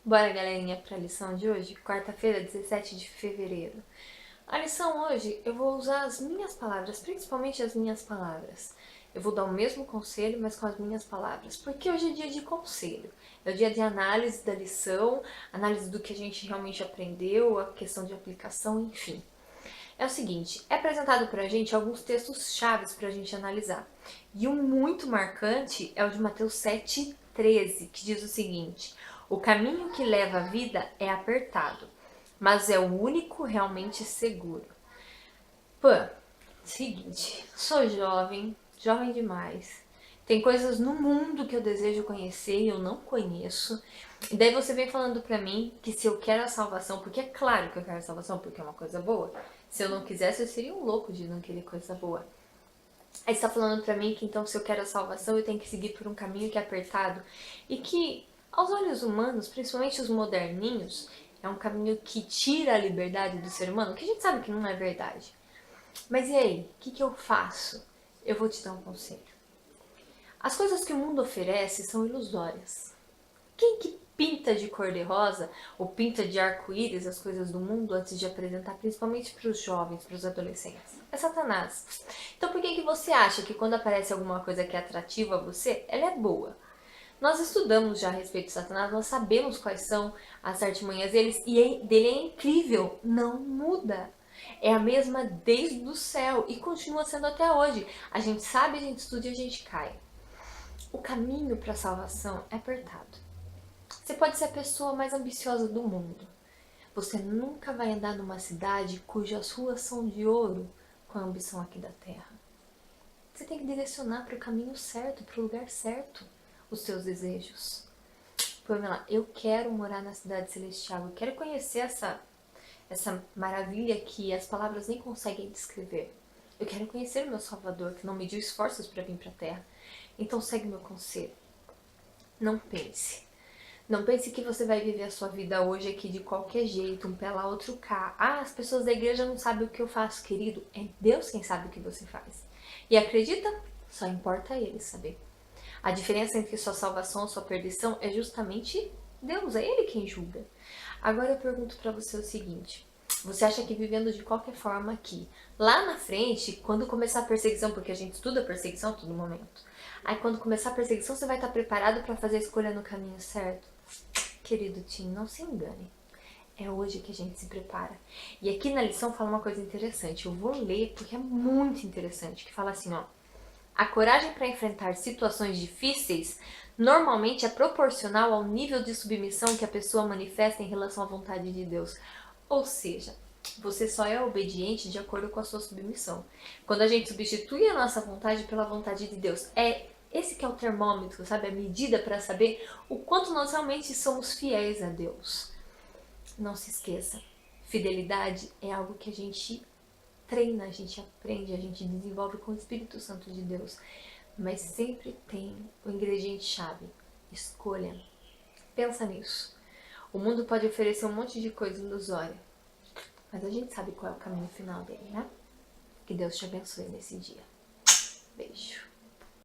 Bora, galerinha, para a lição de hoje, quarta-feira, 17 de fevereiro. A lição hoje eu vou usar as minhas palavras, principalmente as minhas palavras. Eu vou dar o mesmo conselho, mas com as minhas palavras, porque hoje é dia de conselho. É o dia de análise da lição, análise do que a gente realmente aprendeu, a questão de aplicação, enfim. É o seguinte, é apresentado para a gente alguns textos chaves para a gente analisar. E um muito marcante é o de Mateus 7,13, que diz o seguinte: o caminho que leva à vida é apertado, mas é o único realmente seguro. Pô, seguinte, sou jovem, jovem demais. Tem coisas no mundo que eu desejo conhecer e eu não conheço. E daí você vem falando pra mim que se eu quero a salvação, porque é claro que eu quero a salvação, porque é uma coisa boa. Se eu não quisesse, eu seria um louco de não querer coisa boa. Aí você tá falando pra mim que então se eu quero a salvação, eu tenho que seguir por um caminho que é apertado. E que, aos olhos humanos, principalmente os moderninhos, é um caminho que tira a liberdade do ser humano, que a gente sabe que não é verdade. Mas e aí, o que eu faço? Eu vou te dar um conselho. As coisas que o mundo oferece são ilusórias. Quem que pinta de cor-de-rosa ou pinta de arco-íris as coisas do mundo antes de apresentar principalmente para os jovens, para os adolescentes? É Satanás. Então por que você acha que quando aparece alguma coisa que é atrativa a você, ela é boa? Nós estudamos já a respeito de Satanás, nós sabemos quais são as artimanhas dele é incrível, não muda. É a mesma desde o céu e continua sendo até hoje. A gente sabe, a gente estuda e a gente cai. O caminho para a salvação é apertado. Você pode ser a pessoa mais ambiciosa do mundo. Você nunca vai andar numa cidade cujas ruas são de ouro com a ambição aqui da terra. Você tem que direcionar para o caminho certo, para o lugar certo, os seus desejos. Pamela, eu quero morar na cidade celestial, eu quero conhecer essa maravilha que as palavras nem conseguem descrever. Eu quero conhecer o meu Salvador, que não mediu esforços para vir para a terra. Então segue meu conselho. Não pense. Não pense que você vai viver a sua vida hoje aqui de qualquer jeito, um pé lá, outro cá. Ah, as pessoas da igreja não sabem o que eu faço, querido. É Deus quem sabe o que você faz. E acredita? Só importa Ele saber. A diferença entre sua salvação e sua perdição é justamente Deus, é Ele quem julga. Agora eu pergunto para você o seguinte: você acha que vivendo de qualquer forma aqui, lá na frente, quando começar a perseguição, porque a gente estuda perseguição a todo momento, aí quando começar a perseguição você vai estar preparado para fazer a escolha no caminho certo? Querido Tim, não se engane. É hoje que a gente se prepara. E aqui na lição fala uma coisa interessante. Eu vou ler porque é muito interessante. Que fala assim, ó. A coragem para enfrentar situações difíceis normalmente é proporcional ao nível de submissão que a pessoa manifesta em relação à vontade de Deus. Ou seja, você só é obediente de acordo com a sua submissão. Quando a gente substitui a nossa vontade pela vontade de Deus, é esse que é o termômetro, sabe? A medida para saber o quanto nós realmente somos fiéis a Deus. Não se esqueça, fidelidade é algo que a gente treina, a gente aprende, a gente desenvolve com o Espírito Santo de Deus. Mas sempre tem o ingrediente chave: escolha. Pensa nisso. O mundo pode oferecer um monte de coisa ilusória, mas a gente sabe qual é o caminho final dele, né? Que Deus te abençoe nesse dia. Beijo.